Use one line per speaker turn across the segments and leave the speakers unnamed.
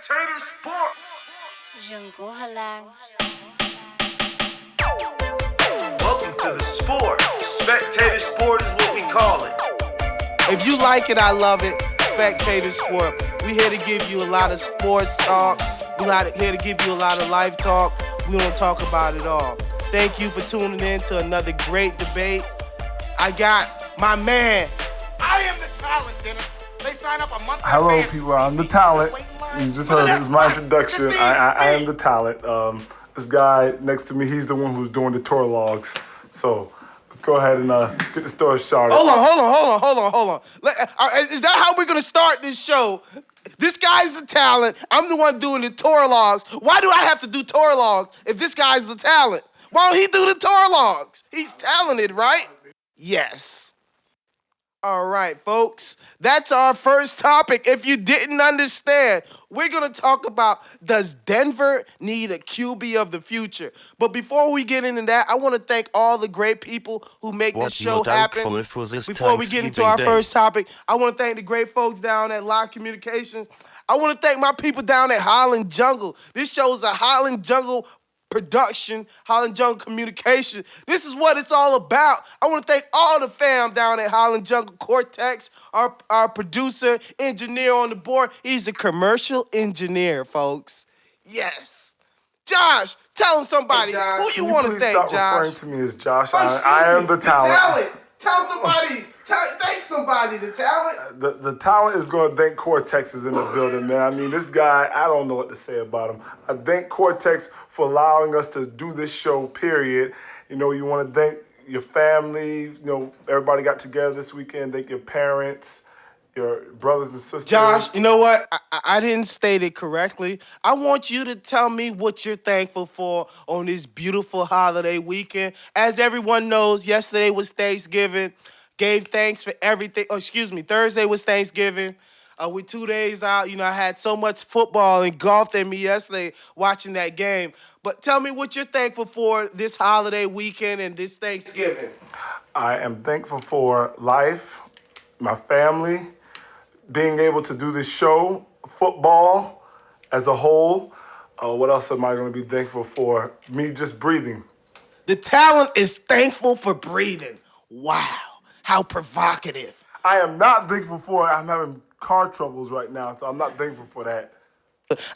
Spectator Sport. Welcome to the sport. Spectator Sport is what we call it. If you like it, I love it. Spectator Sport. We here to give you a lot of sports talk. Here to give you a lot of life talk. We want to talk about it all. Thank you for tuning in to another great debate. I got my man.
I am the talent, Dennis. They sign up a month.
Hello, people. I'm the talent. You just heard it. This is my introduction. I am the talent. This guy next to me, he's the one who's doing the tour logs. So let's go ahead and get the story started.
Hold on. Is that how we're going to start this show? This guy's the talent. I'm the one doing the tour logs. Why do I have to do tour logs if this guy's the talent? Why don't he do the tour logs? He's talented, right? Yes. All right, folks. That's our first topic. If you didn't understand, we're going to talk about, does Denver need a QB of the future? But before we get into that, I want to thank all the great people who make this show happen. Before we get into our first topic, I want to thank the great folks down at Lott Communications. I want to thank my people down at Holland Jungle. This show is a Holland Jungle production, Holland Jungle Communication. This is what it's all about. I want to thank all the fam down at Holland Jungle. Cortex, our producer, engineer on the board. He's a commercial engineer, folks. Yes. Josh, tell somebody, hey Josh, who you want to thank, Josh?
Stop referring to me as Josh. I am the talent.
Tell somebody. Thank somebody, the talent.
The talent is going to thank Cortex is in the building, man. I mean, this guy, I don't know what to say about him. I thank Cortex for allowing us to do this show, period. You know, you want to thank your family. You know, everybody got together this weekend. Thank your parents, your brothers and sisters.
Josh, you know what? I didn't state it correctly. I want you to tell me what you're thankful for on this beautiful holiday weekend. As everyone knows, yesterday was Thanksgiving. Gave thanks for everything. Thursday was Thanksgiving. We're 2 days out. You know, I had so much football and golf in me yesterday watching that game. But tell me what you're thankful for this holiday weekend and this Thanksgiving.
I am thankful for life, my family, being able to do this show, football as a whole. What else am I going to be thankful for? Me just breathing.
The talent is thankful for breathing. Wow. How provocative.
I am not thankful for it. I'm having car troubles right now, so I'm not thankful for that.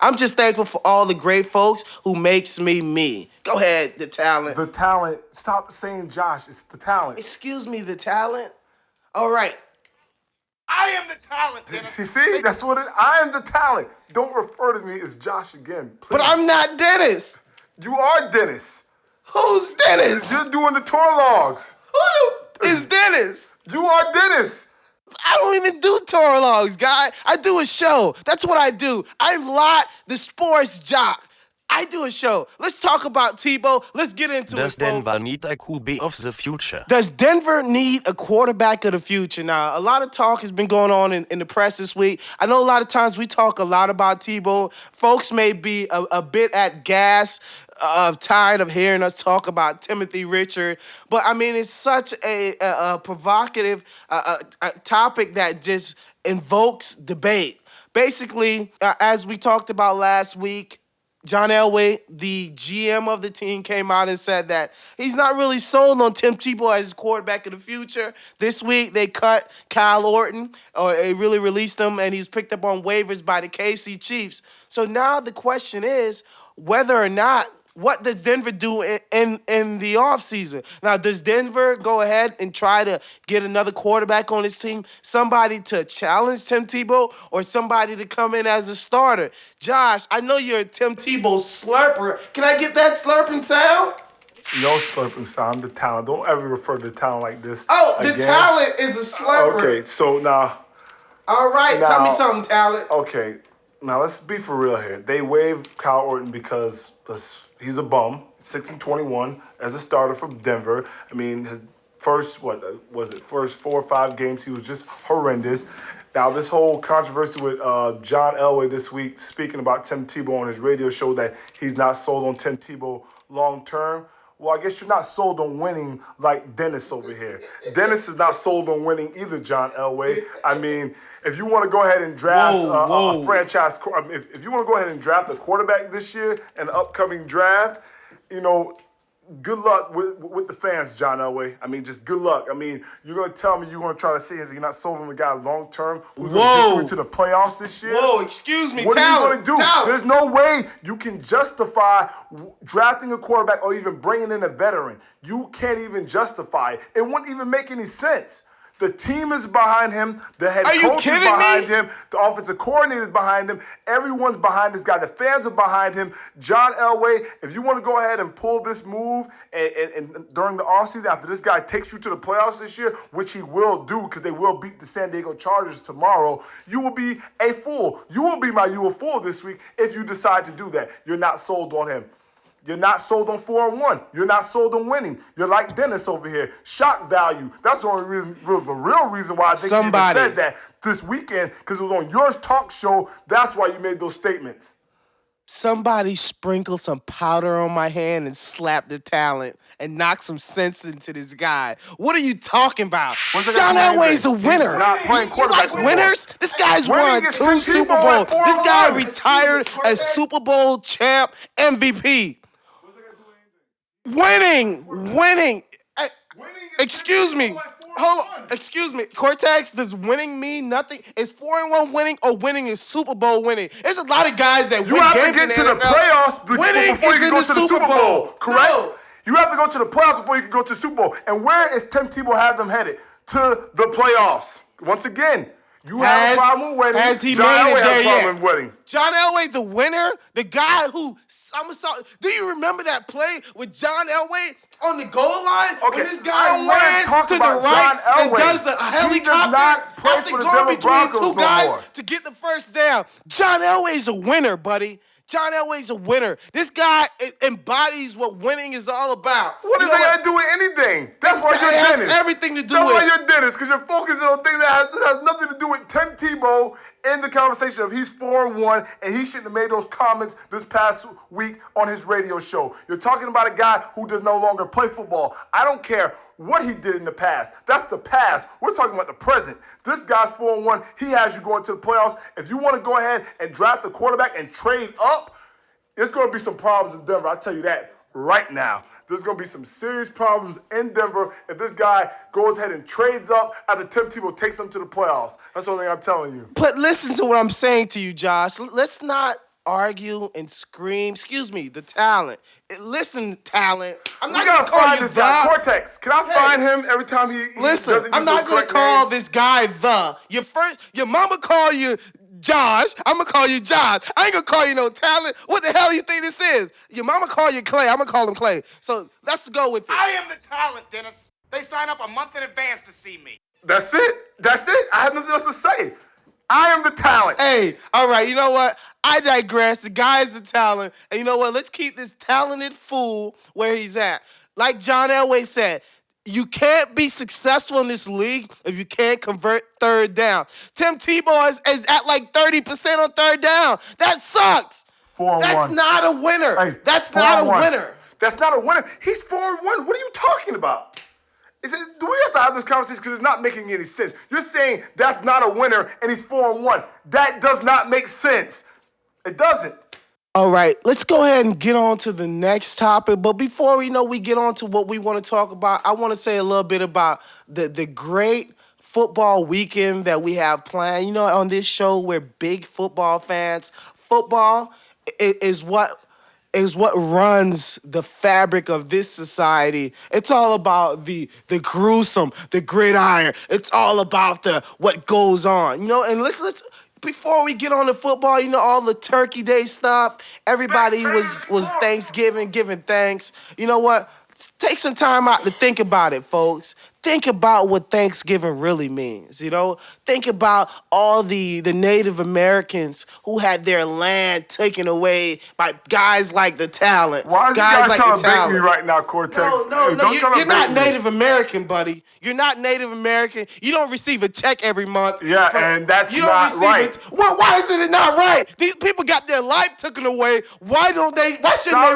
I'm just thankful for all the great folks who makes me me. Go ahead, the talent.
The talent. Stop saying Josh. It's the talent.
Excuse me, the talent? All right.
I am the talent, Dennis.
You see? That's what I am the talent. Don't refer to me as Josh again, please.
But I'm not Dennis.
You are Dennis.
Who's Dennis?
You're doing the tour logs.
Who is Dennis?
You are Dennis.
I don't even do tour logs, guy. I do a show. That's what I do. I'm Lott, the sports jock. I do a show. Let's talk about Tebow. Let's get into it, folks.
Does Denver need a QB of the future?
Does Denver need a quarterback of the future? Now, a lot of talk has been going on in the press this week. I know a lot of times we talk a lot about Tebow. Folks may be a bit at gas, tired of hearing us talk about Timothy Richard. But, I mean, it's such a provocative topic that just invokes debate. Basically, as we talked about last week, John Elway, the GM of the team, came out and said that he's not really sold on Tim Tebow as his quarterback of the future. This week, they cut Kyle Orton, or they really released him, and he's picked up on waivers by the KC Chiefs. So now the question is whether or not, what does Denver do in the offseason? Now, does Denver go ahead and try to get another quarterback on his team? Somebody to challenge Tim Tebow or somebody to come in as a starter? Josh, I know you're a Tim Tebow slurper. Can I get that slurping sound?
No slurping sound. I'm the talent. Don't ever refer to the talent like this.
Oh, again. The talent is a slurper.
Okay, so now.
All right, tell me something, talent.
Okay, now let's be for real here. They waived Kyle Orton because he's a bum, 6-21 as a starter for Denver. I mean, his first 4 or 5 games, he was just horrendous. Now, this whole controversy with John Elway this week, speaking about Tim Tebow on his radio show that he's not sold on Tim Tebow long term. Well, I guess you're not sold on winning like Dennis over here. Dennis is not sold on winning either, John Elway. I mean, if you want to go ahead and draft a franchise, if you want to go ahead and draft a quarterback this year in the upcoming draft, good luck with the fans, John Elway. I mean, just good luck. I mean, you're going to tell me you're going to try to say you're not sold on the guy long term who's going to get you into the playoffs this year?
Whoa, excuse me,
what are you going to do?
Talent.
There's no way you can justify drafting a quarterback or even bringing in a veteran. You can't even justify it. It wouldn't even make any sense. The team is behind him. The head coach is behind him. The offensive coordinator is behind him. Everyone's behind this guy. The fans are behind him. John Elway, if you want to go ahead and pull this move and during the offseason, after this guy takes you to the playoffs this year, which he will do because they will beat the San Diego Chargers tomorrow, you will be a fool. You will be you a fool this week if you decide to do that. You're not sold on him. You're not sold on 4-1. You're not sold on winning. You're like Dennis over here. Shock value. That's the only reason, the real reason why I think you even said that this weekend, because it was on your talk show. That's why you made those statements.
Somebody sprinkle some powder on my hand and slap the talent and knock some sense into this guy. What are you talking about? John Elway's a winner.
He's not playing quarterback.
You like winners? This guy's won 2 Super Bowls. This guy retired as Super Bowl champ MVP. Winning. Excuse me. Hold on. Excuse me. Cortex, does winning mean nothing? Is 4-1 winning or winning is Super Bowl winning? There's a lot of guys that
you have to get to the playoffs before you can go to the Super Bowl. Correct? No. You have to go to the playoffs before you can go to the Super Bowl. And where is Tim Tebow have them headed? To the playoffs. Once again, you have a problem with winning.
Has he
John
made
Elway
it
has a
there
problem
yet?
with winning.
John Elway, the winner, the guy who do you remember that play with John Elway on the goal line?
Okay,
when this guy
ran
ran to the right and does a helicopter
he does not play
after
for the
going
Denver
between
Broncos
two
no
guys
more.
to get the first down. John Elway's a winner, buddy. John Elway's a winner. This guy embodies what winning is all about.
What does that have to do with anything? That's why you're
It has
Dennis.
everything to do
That's
with
why you're Dennis, because you're focusing on things that has nothing to do with Tim Tebow in the conversation of he's 4-1 and he shouldn't have made those comments this past week on his radio show. You're talking about a guy who does no longer play football. I don't care what he did in the past. That's the past. We're talking about the present. This guy's 4-1. He has you going to the playoffs. If you want to go ahead and draft a quarterback and trade up, there's going to be some problems in Denver. I'll tell you that right now. There's going to be some serious problems in Denver if this guy goes ahead and trades up after Tim Tebow takes him to the playoffs. That's the only thing I'm telling you.
But listen to what I'm saying to you, Josh. Let's not argue and scream. Excuse me, the talent. Listen, talent. I'm not going to call you
this guy, Cortex. Can I find him every time he
listen,
doesn't use
I'm not going to call this guy the. Your mama call you Josh. I'm going to call you Josh. I ain't going to call you no talent. What the hell you think this is? Your mama call you Clay. I'm going to call him Clay. So let's go with it.
I am the talent, Dennis. They sign up a month in advance to see me.
That's it. I have nothing else to say. I am the talent.
Hey, all right, you know what? I digress. The guy's the talent. And you know what? Let's keep this talented fool where he's at. Like John Elway said, you can't be successful in this league if you can't convert third down. Tim Tebow is at like 30% on third down. That sucks.
4-1.
That's not a winner.
Hey,
That's not a winner.
That's not a winner. He's 4-1. What are you talking about? Do we have to have this conversation because it's not making any sense? You're saying that's not a winner and he's 4-1. That does not make sense. It doesn't.
All right, let's go ahead and get on to the next topic. But before we get on to what we want to talk about, I want to say a little bit about the great football weekend that we have planned. You know, on this show, we're big football fans. Football is what runs the fabric of this society. It's all about the gruesome, the gridiron. It's all about what goes on. You know, and let's before we get on to football, you know, all the Turkey Day stuff, everybody was Thanksgiving, giving thanks. You know what? Take some time out to think about it, folks. think about what Thanksgiving really means, you know? Think about all the Native Americans who had their land taken away by guys like the Talent.
Why is you
guys
guys
like
trying
the
to bait me
Talent.
right now, Cortex?
No,
Don't try to
you're
bait
not
me.
Native American, buddy. You're not Native American. You don't receive a check every month.
Yeah, and that's
you don't
not
receive
right.
Well, why isn't it not right? These people got their life taken away. Why shouldn't
Stop
they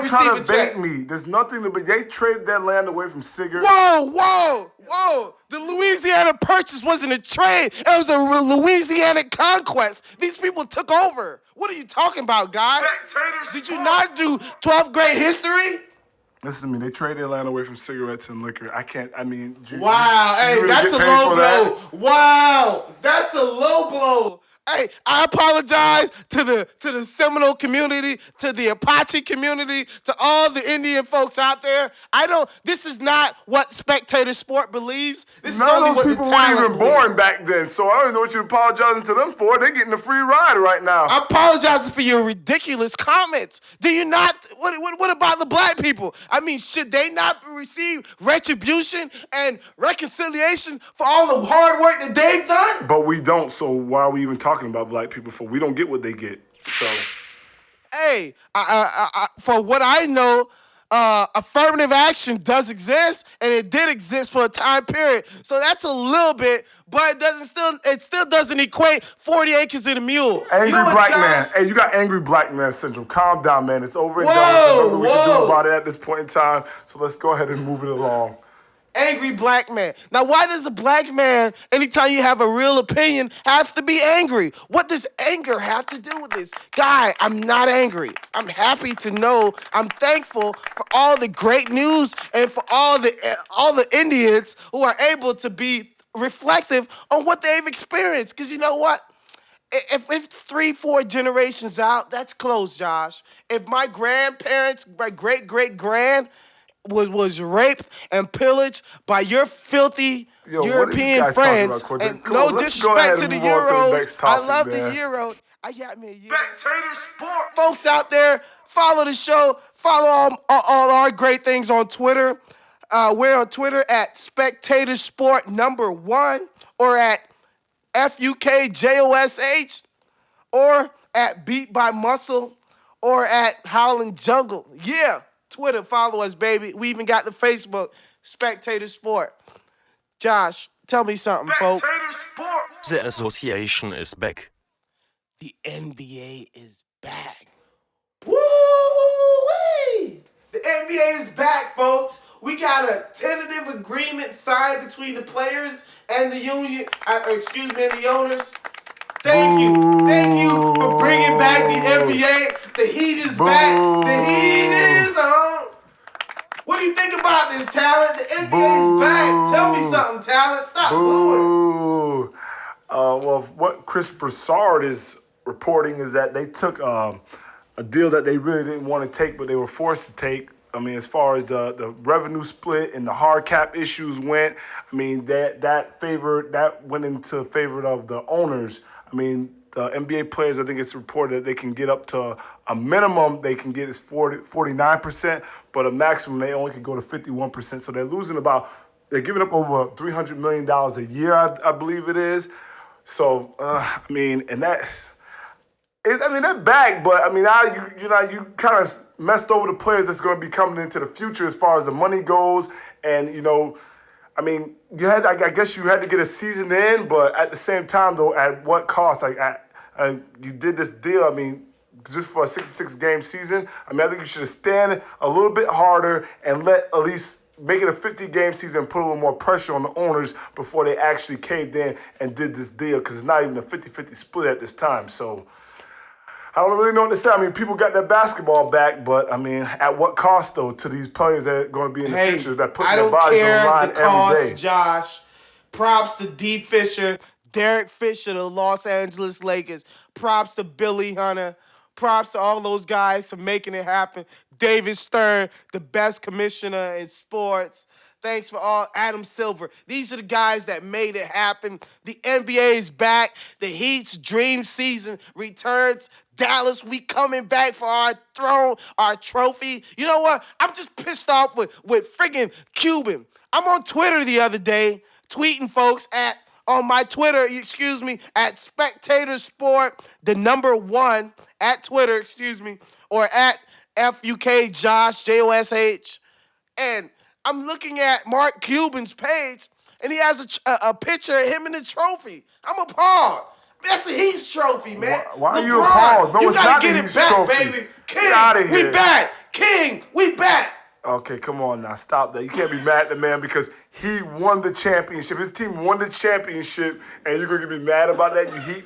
receive
trying
a
to bait
check?
me. There's nothing to be. They traded that land away from Sigurd.
Whoa. The Louisiana Purchase wasn't a trade. It was a Louisiana conquest. These people took over. What are you talking about, guy? Did you not do 12th grade history?
Listen to me. They traded their land away from cigarettes and liquor. I can't. I mean,
Wow,
you
hey,
really
that's a
get paid
low
for
blow.
that?
Wow, that's a low blow. Hey, I apologize to the Seminole community, to the Apache community, to all the Indian folks out there. This is not what spectator sport believes. This
None
is only
of those
what
people
the
weren't
talent
even
believes.
born back then, so I don't know what you're apologizing to them for. They're getting a free ride right now.
I apologize for your ridiculous comments. Do you not? What about the black people? I mean, should they not receive retribution and reconciliation for all the hard work that they've done?
But we don't, so why are we even talking about black people for? We don't get what they get, so.
Hey, for what I know, affirmative action does exist, and it did exist for a time period. So that's a little bit, but it still doesn't equate 40 acres and a mule.
Angry
You know what,
black
Josh?
man. Hey, you got angry black man syndrome. Calm down, man. It's over and done.
Whoa,
There's nothing we can
whoa.
do about it at this point in time, so let's go ahead and move it along.
Angry black man. Now, why does a black man, anytime you have a real opinion, have to be angry? What does anger have to do with this? Guy, I'm not angry. I'm happy to know, I'm thankful for all the great news and for all the Indians who are able to be reflective on what they've experienced. Because you know what? If it's 3-4 generations out, that's close, Josh. If my grandparents, my great-great-grand was raped and pillaged by your filthy
Yo, what is
European
this guy talking
friends,
about, Cortez?
and
Come
no
on, let's go ahead
disrespect to
and
the
move on to the
Euros,
next topic,
I love
man.
the Euro. I got me a Euro.
Spectator sport.
Folks out there, follow the show. Follow all our great things on Twitter. We're on Twitter at SpectatorSport1 or at FUKJOSH or at Beat by Muscle or at Howling Jungle. Yeah, Twitter, follow us, baby. We even got the Facebook, Spectator Sport. Josh, tell me something, folks.
Spectator sport.
The association is back.
The NBA is back. Woo-wee! The NBA is back, folks. We got a tentative agreement signed between the players and the union, and the owners. Thank you for bringing back the NBA. The heat is back. The heat is on. What do you think about this, Talent? The NBA is back. Tell me something, Talent. Stop booing.
Ooh. Well, what Chris Broussard is reporting is that they took a deal that they really didn't want to take, but they were forced to take. I mean, as far as the revenue split and the hard cap issues went, I mean, that went into favor of the owners. I mean, the NBA players, I think it's reported that they can get up to a minimum they can get is 49%, but a maximum they only can go to 51%. So they're giving up over $300 million a year, I believe it is. So, I mean, and that's... they're back, but I mean, now you kind of messed over the players that's going to be coming into the future as far as the money goes, and I mean, I guess you had to get a season in, but at the same time, though, at what cost? You did this deal. I mean, just for a 66-game season. I mean, I think you should have stand a little bit harder and at least make it a 50-game season and put a little more pressure on the owners before they actually caved in and did this deal, because it's not even a 50-50 split at this time. So I don't really know what to say. I mean, people got their basketball back, but I mean, at what cost, though, to these players that are going to be in the future that put their bodies on the line every day?
Josh. Props to D. Fisher, Derek Fisher, the Los Angeles Lakers. Props to Billy Hunter. Props to all those guys for making it happen. David Stern, the best commissioner in sports. Thanks for all. Adam Silver. These are the guys that made it happen. The NBA is back. The Heat's dream season returns. Dallas, we coming back for our throne, our trophy. You know what? I'm just pissed off with friggin' Cuban. I'm on Twitter the other day, tweeting folks on my Twitter, at Spectator Sport, the number 1 at Twitter, or at FUK Josh, JOSH. And I'm looking at Mark Cuban's page, and he has a picture of him in the trophy. I'm appalled. That's a Heat's trophy, man.
Why are
LeBron,
you appalled? No,
you
it's
gotta
not the
get it
Heat's
back,
trophy.
baby.
Get
King,
outta
we
here.
back. King, we back.
Okay, come on now. Stop that. You can't be mad at the man because he won the championship. His team won the championship, and you're going to be mad about that, you Heat